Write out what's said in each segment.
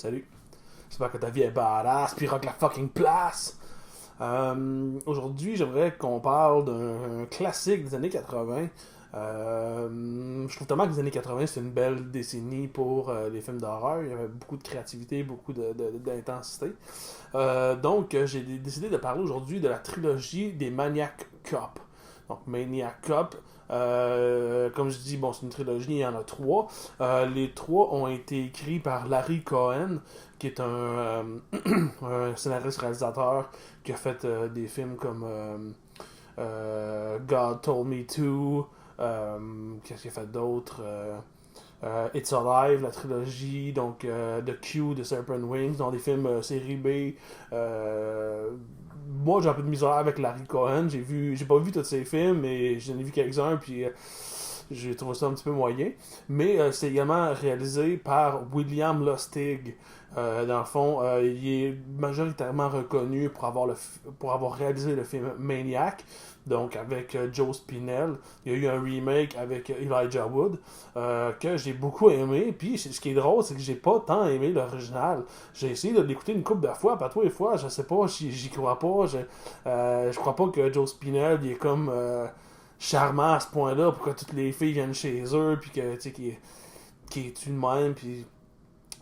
Salut. J'espère que ta vie est badass, puis rock la fucking place. Aujourd'hui, j'aimerais qu'on parle d'un classique des années 80. Je trouve tellement que les années 80, c'est une belle décennie pour les films d'horreur. Il y avait beaucoup de créativité, beaucoup d'intensité. Donc, j'ai décidé de parler aujourd'hui de la trilogie des Maniac Cop. Donc, Maniac Cop, comme je dis, bon, c'est une trilogie, il y en a trois. Les trois ont été écrits par Larry Cohen, qui est un scénariste-réalisateur qui a fait des films comme God Told Me To. Qu'est-ce qu'il a fait d'autre? It's Alive, la trilogie, donc The Q de Serpent Wings, dans des films série B. Moi, j'ai un peu de misère avec Larry Cohen. J'ai pas vu tous ses films, mais j'en ai vu quelques-uns, puis j'ai trouvé ça un petit peu moyen. Mais c'est également réalisé par William Lustig. Dans le fond, il est majoritairement reconnu pour avoir réalisé le film Maniac, donc avec Joe Spinell. Il y a eu un remake avec Elijah Wood que j'ai beaucoup aimé. Puis ce qui est drôle, c'est que j'ai pas tant aimé l'original. J'ai essayé de l'écouter une couple de fois, pas tous les fois, je sais pas, j'y crois pas. Je crois pas que Joe Spinell il est comme charmant à ce point-là pour que toutes les filles viennent chez eux, puis que tu sais qu'il est une même, puis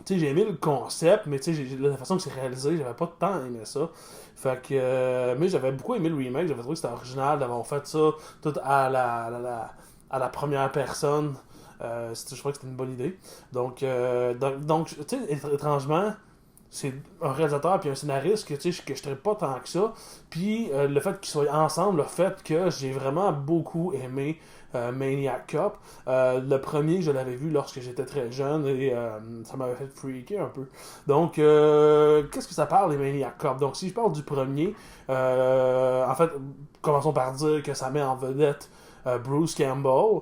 tu sais, j'ai aimé le concept, mais tu sais, la façon que c'est réalisé, j'avais pas tant aimé ça. Fait que, mais j'avais beaucoup aimé le remake, j'avais trouvé que c'était original d'avoir fait ça tout à la première personne. Je crois que c'était une bonne idée. Donc tu sais, étrangement, c'est un réalisateur puis un scénariste que je traite pas tant que ça. Puis le fait qu'ils soient ensemble, le fait que j'ai vraiment beaucoup aimé Maniac Cop. Le premier, je l'avais vu lorsque j'étais très jeune et ça m'avait fait freaker un peu. Donc, qu'est-ce que ça parle, les Maniac Cop? Donc, si je parle du premier, en fait, commençons par dire que ça met en vedette Bruce Campbell,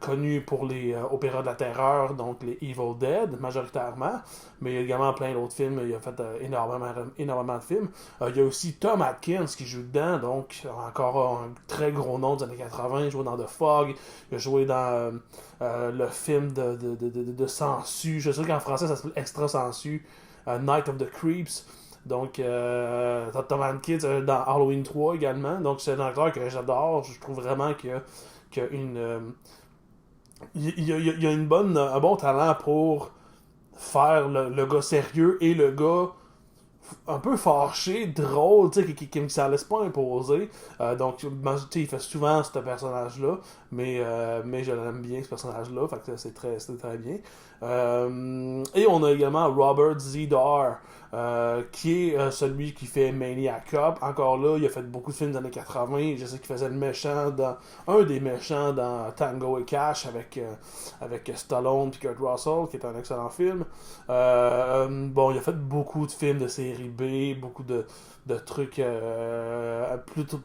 connu pour les opéras de la terreur, donc les Evil Dead, majoritairement, mais il y a également plein d'autres films, il a fait énormément de films. Il y a aussi Tom Atkins qui joue dedans, donc encore un très gros nom des années 80, il joué dans The Fog, il a joué dans le film de Sansu, je sais qu'en français ça s'appelle Extra Sansu, Night of the Creeps. Donc, Tom Atkins dans Halloween 3 également. Donc, c'est un acteur que j'adore. Je trouve vraiment qu'il y a il y a un bon talent pour faire le gars sérieux et le gars un peu fâché, drôle, tu sais, qui ne s'en laisse pas imposer. Donc, tu sais, il fait souvent ce personnage-là, mais je l'aime bien, ce personnage-là, fait que c'est très bien. Et on a également Robert Zedar, qui est celui qui fait Maniac Cop. Encore là, il a fait beaucoup de films des années 80. Je sais qu'il faisait un des méchants dans Tango et Cash avec Stallone et Kurt Russell, qui est un excellent film. Bon, il a fait beaucoup de films de série B, beaucoup de trucs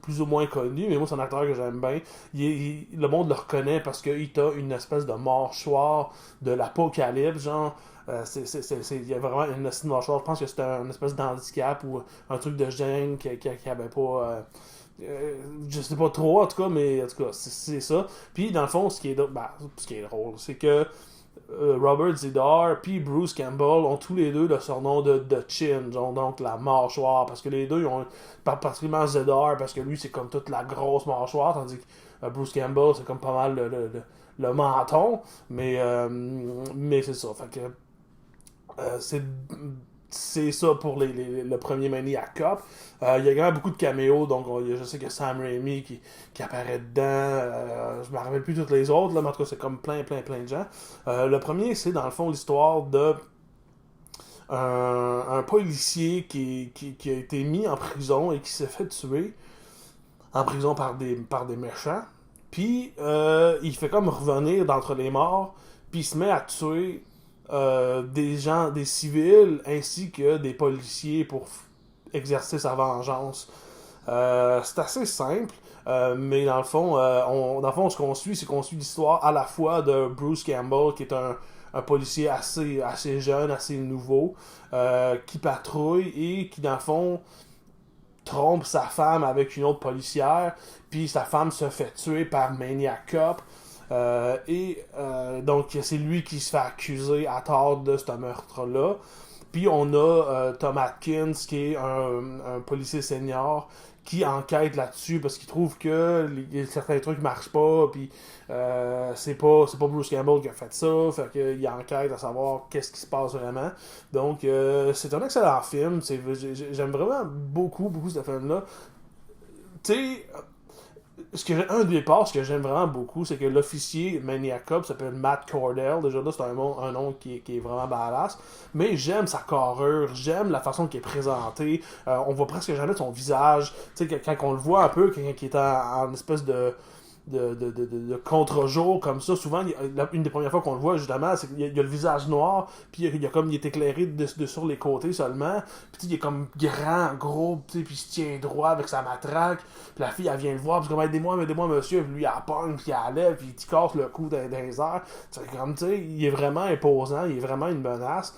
plus ou moins connus, mais moi c'est un acteur que j'aime bien. Le monde le reconnaît parce qu'il a une espèce de mâchoire de l'apocalypse, genre. Il y a vraiment une mâchoire. Je pense que c'était une espèce d'handicap ou un truc de gêne qui avait pas. Je sais pas trop en tout cas, mais en tout cas, c'est ça. Puis dans le fond, ce qui est drôle, c'est que Robert Zedar puis Bruce Campbell ont tous les deux le surnom de Chin, genre, donc la mâchoire, parce que les deux ils ont particulièrement Zedar parce que lui c'est comme toute la grosse mâchoire, tandis que Bruce Campbell c'est comme pas mal le menton, mais c'est ça, fait que c'est ça pour le premier Maniac Cop. Il y a également beaucoup de caméos, donc je sais que Sam Raimi qui apparaît dedans. Je me rappelle plus toutes les autres, là, mais en tout cas, c'est comme plein de gens. Le premier, c'est dans le fond l'histoire de un policier qui a été mis en prison et qui s'est fait tuer en prison par des méchants. Puis, il fait comme revenir d'entre les morts, puis il se met à tuer des gens, des civils, ainsi que des policiers pour exercer sa vengeance. C'est assez simple, mais dans le fond, ce qu'on suit, c'est qu'on suit l'histoire à la fois de Bruce Campbell, qui est un policier assez jeune, assez nouveau, qui patrouille et qui, dans le fond, trompe sa femme avec une autre policière, puis sa femme se fait tuer par Maniac Cop. Donc c'est lui qui se fait accuser à tort de ce meurtre-là. Puis on a Tom Atkins, qui est un policier senior, qui enquête là-dessus parce qu'il trouve que certains trucs marchent pas, puis c'est pas Bruce Campbell qui a fait ça, fait qu'il enquête à savoir qu'est-ce qui se passe vraiment. Donc c'est un excellent film, j'aime vraiment beaucoup, beaucoup ce film-là. Tu sais, un des passes que j'aime vraiment beaucoup, c'est que l'officier Maniac Cop s'appelle Matt Cordell. Déjà là, c'est un nom qui est vraiment badass. Mais j'aime sa carrure, j'aime la façon qu'il est présenté. On voit presque jamais son visage. Tu sais, quand on le voit un peu, quand il est en espèce de contre-jour comme ça, souvent une des premières fois qu'on le voit justement, c'est qu'il y a le visage noir, puis il est éclairé de sur les côtés seulement, puis il est comme grand, gros, puis il se tient droit avec sa matraque, puis la fille elle vient le voir, puis comme aidez-moi monsieur, puis lui elle pogne, puis elle lève, puis il casse le cou dans les airs. Comme tu sais, il est vraiment imposant, il est vraiment une menace.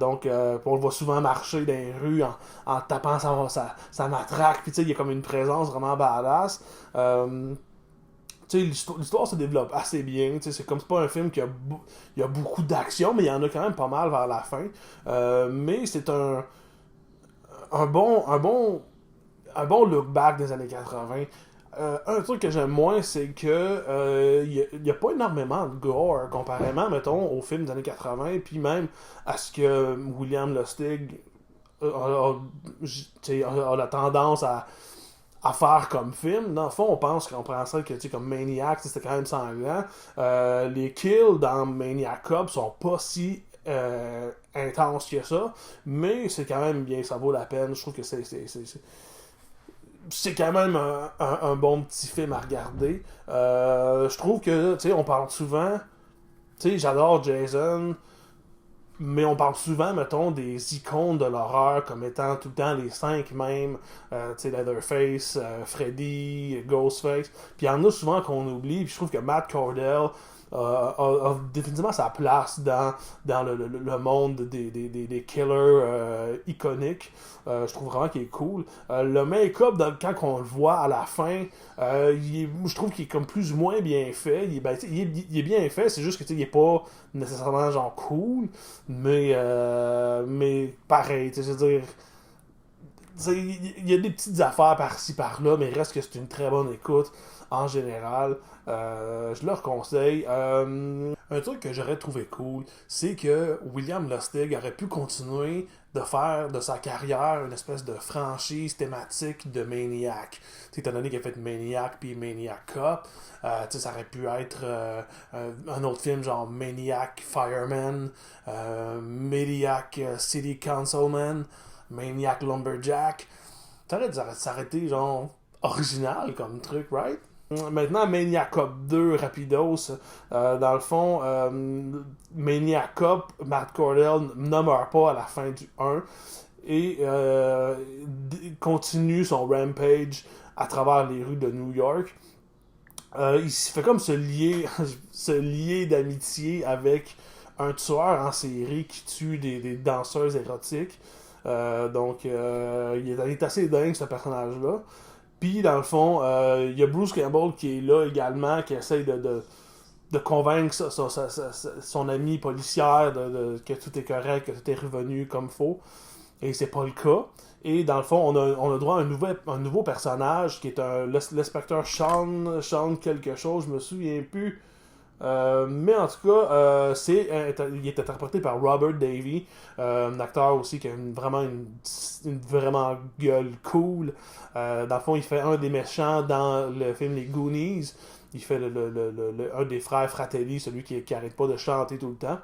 Donc on le voit souvent marcher dans les rues en tapant sa matraque, puis il y a comme une présence vraiment badass. L'histoire se développe assez bien. C'est comme c'est pas un film qui il y a beaucoup d'action, mais il y en a quand même pas mal vers la fin. Mais c'est un bon look back des années 80. Un truc que j'aime moins, c'est que il y a pas énormément de gore comparément, mettons, aux films des années 80, puis même à ce que William Lustig a la tendance à faire comme film. Dans le fond, on prend ça que, comme Maniac, c'était quand même sanglant. Les kills dans Maniac Cop sont pas si intenses que ça, mais c'est quand même bien, ça vaut la peine. Je trouve que c'est quand même un bon petit film à regarder. Je trouve que, on parle souvent, j'adore Jason, mais on parle souvent, mettons, des icônes de l'horreur comme étant tout le temps les 5 mêmes, Leatherface, Freddy, Ghostface. Puis il y en a souvent qu'on oublie, puis je trouve que Matt Cordell a définitivement sa place dans le monde des killers iconiques. Je trouve vraiment qu'il est cool. Le make-up, quand on le voit à la fin, je trouve qu'il est comme plus ou moins bien fait. Il est bien fait, c'est juste que il est pas nécessairement genre cool, mais pareil, je veux dire, il y a des petites affaires par-ci par-là, mais il reste que c'est une très bonne écoute en général. Je leur conseille. Un truc que j'aurais trouvé cool, c'est que William Lustig aurait pu continuer de faire de sa carrière une espèce de franchise thématique de Maniac. Étant donné qu'il a fait Maniac puis Maniac Cop, ça aurait pu être un autre film genre Maniac Fireman, Maniac City Councilman, Maniac Lumberjack. Ça aurait dû s'arrêter genre original comme truc, right? Maintenant, Maniac Cop 2, Rapidos, dans le fond, Maniac Cop, Matt Cordell ne meurt pas à la fin du 1 et continue son rampage à travers les rues de New York. Il se fait comme se lier d'amitié avec un tueur en série qui tue des danseuses érotiques. Donc, il est assez dingue, ce personnage-là. Puis, dans le fond, il y a Bruce Campbell qui est là également, qui essaye de convaincre son amie policière que tout est correct, que tout est revenu comme faut. Et c'est pas le cas. Et dans le fond, on a droit à un nouveau personnage qui est l'inspecteur Sean quelque chose, je me souviens plus. Mais en tout cas, il est interprété par Robert Davey, un acteur aussi qui a vraiment une vraiment gueule cool. Dans le fond, il fait un des méchants dans le film Les Goonies. Il fait un des frères Fratelli, celui qui arrête pas de chanter tout le temps.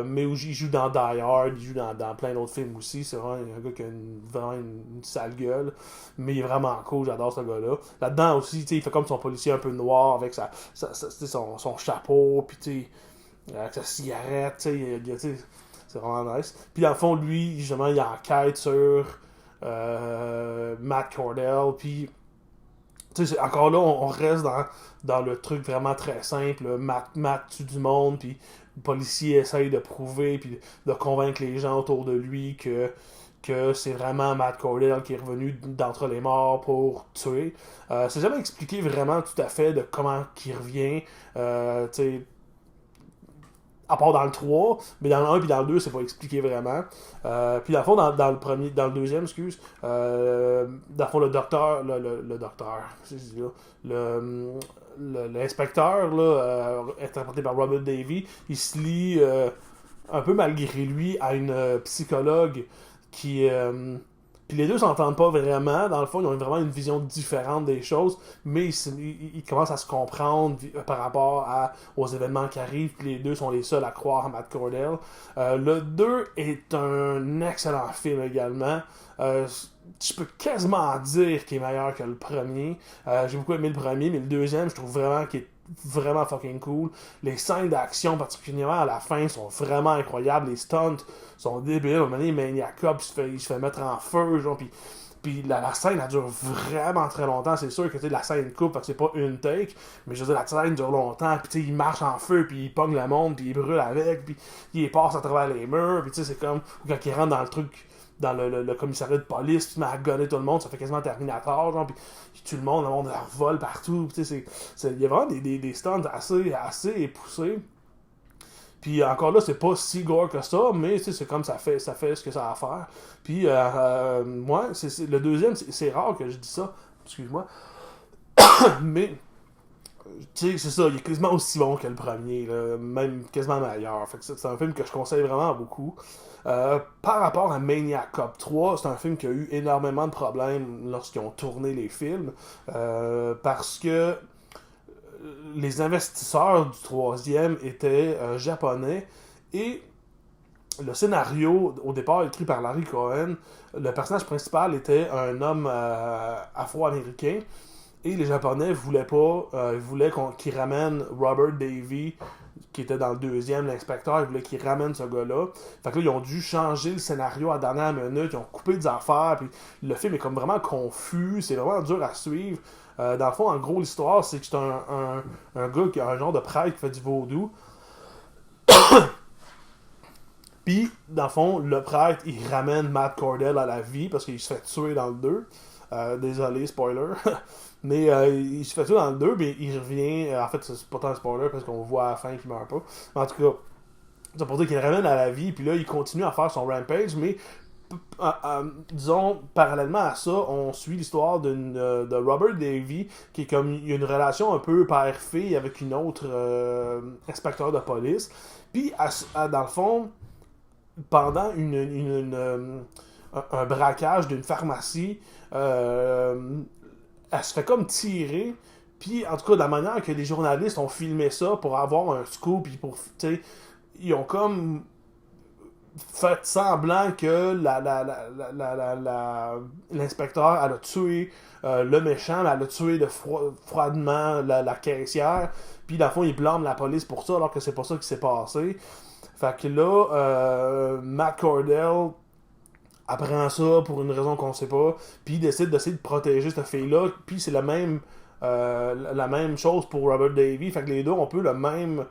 Mais il joue dans Die Hard, il joue dans plein d'autres films aussi. C'est vraiment un gars qui a vraiment une sale gueule. Mais il est vraiment cool, j'adore ce gars-là. Là-dedans aussi, il fait comme son policier un peu noir avec son chapeau, puis avec sa cigarette. C'est vraiment nice. Puis dans le fond, lui, justement, il enquête sur Matt Cordell. Puis encore là, on reste dans le truc vraiment très simple. Matt tue du monde, puis le policier essaye de prouver, puis de convaincre les gens autour de lui que c'est vraiment Matt Cordell qui est revenu d'entre les morts pour tuer. C'est jamais expliqué vraiment tout à fait de comment qu'il revient. à part dans le 3, mais dans le 1 puis dans le 2, c'est pas expliqué vraiment. Puis dans le fond, dans le premier, dans le deuxième, excuse, dans le fond, le docteur, l'inspecteur, là, interprété par Robert Davey, il se lie un peu malgré lui à une psychologue qui... puis les deux s'entendent pas vraiment. Dans le fond, ils ont vraiment une vision différente des choses, mais ils commencent à se comprendre par rapport aux événements qui arrivent. Puis les deux sont les seuls à croire à Matt Cordell. Le 2 est un excellent film également. Je peux quasiment dire qu'il est meilleur que le premier. J'ai beaucoup aimé le premier, mais le deuxième, je trouve vraiment qu'il est vraiment fucking cool. Les scènes d'action, particulièrement à la fin, sont vraiment incroyables. Les stunts sont débiles. À un moment donné, Maniac Cop, il se fait mettre en feu, genre, puis la scène, elle dure vraiment très longtemps. C'est sûr que la scène coupe, parce que c'est pas une take, mais je veux dire, la scène dure longtemps, puis il marche en feu, puis il pogne le monde, puis il brûle avec, puis il passe à travers les murs, puis c'est comme quand il rentre dans le truc, dans le commissariat de police, puis il met à gonner tout le monde, ça fait quasiment Terminator, genre, puis il tue le monde leur vole partout, il y a vraiment des stunts assez poussés. Puis encore là, c'est pas si gore que ça, mais c'est comme ça fait ce que ça a à faire. Puis moi, le deuxième, c'est rare que je dis ça, excuse-moi, mais tu sais, c'est ça, il est quasiment aussi bon que le premier, là, même quasiment meilleur. Fait que c'est un film que je conseille vraiment beaucoup. Par rapport à Maniac Cop 3, c'est un film qui a eu énormément de problèmes lorsqu'ils ont tourné les films, parce que les investisseurs du troisième étaient japonais, et le scénario, au départ écrit par Larry Cohen, le personnage principal était un homme afro-américain, et les Japonais voulaient pas, voulaient qu'il ramène Robert Davey, qui était dans le deuxième, l'inspecteur, ils voulaient qu'il ramène ce gars-là. Fait que là, ils ont dû changer le scénario à la dernière minute, ils ont coupé des affaires, puis le film est comme vraiment confus, c'est vraiment dur à suivre. Dans le fond, en gros, l'histoire, c'est que c'est un gars qui a un genre de prêtre qui fait du vaudou. Puis, dans le fond, le prêtre, il ramène Matt Cordell à la vie parce qu'il se fait tuer dans le 2. Désolé, spoiler. Mais il se fait tuer dans le 2, mais il revient. En fait, c'est pas tant un spoiler parce qu'on voit à la fin qu'il meurt pas. Mais en tout cas, c'est pour dire qu'il le ramène à la vie, puis là, il continue à faire son rampage, mais disons, parallèlement à ça, on suit l'histoire de Robert Davey, qui est comme, il y a une relation un peu père-fille avec une autre inspecteur de police. Puis, dans le fond, pendant un braquage d'une pharmacie, elle se fait comme tirer. Puis, en tout cas, de la manière que les journalistes ont filmé ça pour avoir un scoop, puis pour, tu sais, ils ont comme fait semblant que l'inspecteur, elle a tué le méchant, mais elle a tué froidement la caissière. Puis, dans le fond, ils blâment la police pour ça, alors que c'est pas ça qui s'est passé. Fait que là, Matt Cordell apprend ça pour une raison qu'on sait pas, puis il décide d'essayer de protéger cette fille-là, puis c'est la même chose pour Robert Davey. Fait que les deux ont un peu la même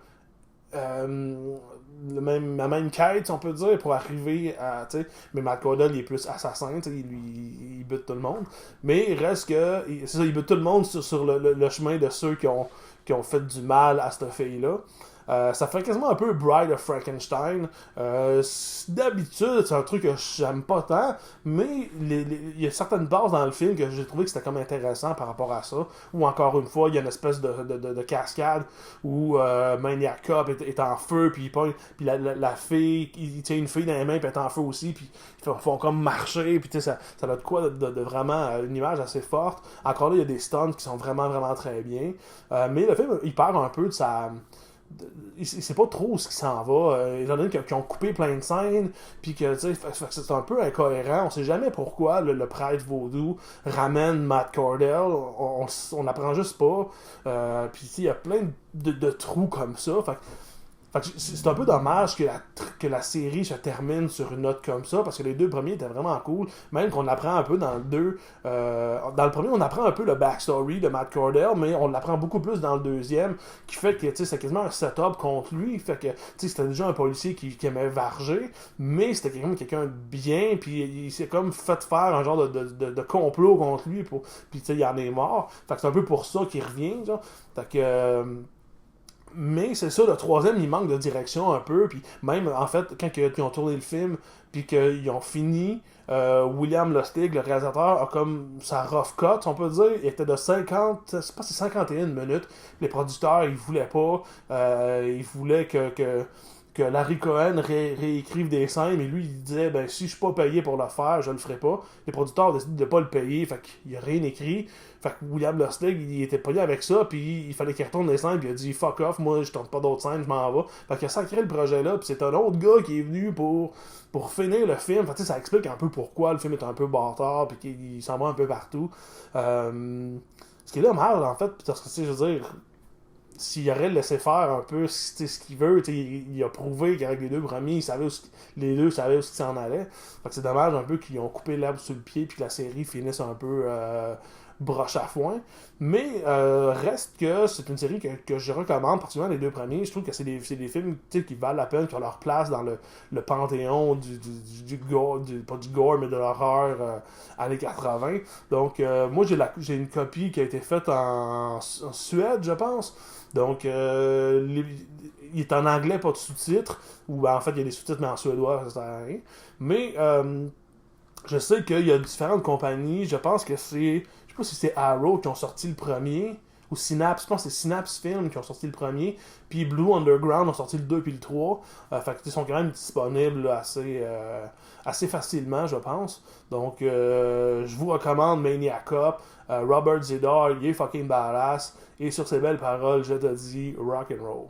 quête, si on peut dire, pour arriver à, tu sais, mais Matt Cordell, il est plus assassin, tu sais, il bute tout le monde, mais il reste que, c'est ça, il bute tout le monde sur le chemin de ceux qui ont fait du mal à cette fille-là. Ça fait quasiment un peu Bride of Frankenstein. D'habitude, c'est un truc que j'aime pas tant, mais il y a certaines bases dans le film que j'ai trouvé que c'était comme intéressant par rapport à ça. Ou encore une fois, il y a une espèce de cascade où Maniac Cop est en feu, puis la fille, il tient une fille dans les mains, puis elle est en feu aussi, puis ils font comme marcher, puis ça a de quoi de vraiment une image assez forte. Encore là, il y a des stunts qui sont vraiment, vraiment très bien. Mais le film, il perd un peu de sa... il sait pas trop où ce qui s'en va, étant donné qu'ils ont coupé plein de scènes, puis que tu sais, c'est un peu incohérent, on sait jamais pourquoi le prêtre vaudou ramène Matt Cordell, on apprend juste pas, puis il y a plein de trous comme ça, fait que c'est un peu dommage que la série se termine sur une note comme ça, parce que les deux premiers étaient vraiment cool, même qu'on apprend un peu dans le 2. Dans le premier, on apprend un peu le backstory de Matt Cordell, mais on l'apprend beaucoup plus dans le deuxième, qui fait que c'est quasiment un setup contre lui, fait que c'était déjà un policier qui aimait varger, mais c'était quelqu'un de bien, puis il s'est comme fait faire un genre de complot contre lui, puis il en est mort, fait que c'est un peu pour ça qu'il revient, genre. Fait que... Mais c'est ça, le troisième, il manque de direction un peu. Puis même, en fait, quand ils ont tourné le film, puis qu'ils ont fini, William Lustig, le réalisateur, a comme sa rough cut, on peut dire. Il était de 50, je sais pas si c'est 51 minutes. Les producteurs, ils voulaient pas. Ils voulaient que Larry Cohen réécrive des scènes, mais lui, il disait, ben, si je suis pas payé pour le faire, je le ferai pas. Les producteurs ont décidé de pas le payer, fait qu'il a rien écrit. Fait que William Lustig, il était payé avec ça, puis il fallait qu'il retourne les scènes, puis il a dit, fuck off, moi, je tente pas d'autres scènes, je m'en vais. Fait qu'il a sacré le projet-là, puis c'est un autre gars qui est venu pour finir le film. Fait que, ça explique un peu pourquoi le film est un peu bâtard, puis qu'il s'en va un peu partout. Ce qui est dommage, en fait, parce que, je veux dire, s'il aurait laissé faire un peu ce qu'il veut, il a prouvé qu'avec les deux premiers, les deux savaient où s'en allait. Fait que c'est dommage un peu qu'ils ont coupé l'herbe sur le pied puis que la série finisse un peu broche à foin. Mais reste que c'est une série que je recommande, particulièrement les deux premiers. Je trouve que c'est des films qui valent la peine, qui ont leur place dans le panthéon du gore, pas du gore, mais de l'horreur années 80. Donc, moi, j'ai une copie qui a été faite en Suède, je pense. Donc, il est en anglais, pas de sous-titres. Ou ben, en fait, il y a des sous-titres, mais en suédois, ça sert à rien. Mais je sais qu'il y a différentes compagnies. Je pense que c'est. Je sais pas si c'est Arrow qui ont sorti le premier. Ou Synapse. Je pense que c'est Synapse Film qui ont sorti le premier. Puis Blue Underground ont sorti le 2 puis le 3. Fait que ils sont quand même disponibles là, assez facilement, je pense. Donc, je vous recommande Maniac Cop. Robert Zedar, il est fucking badass. Et sur ces belles paroles, je te dis rock and roll.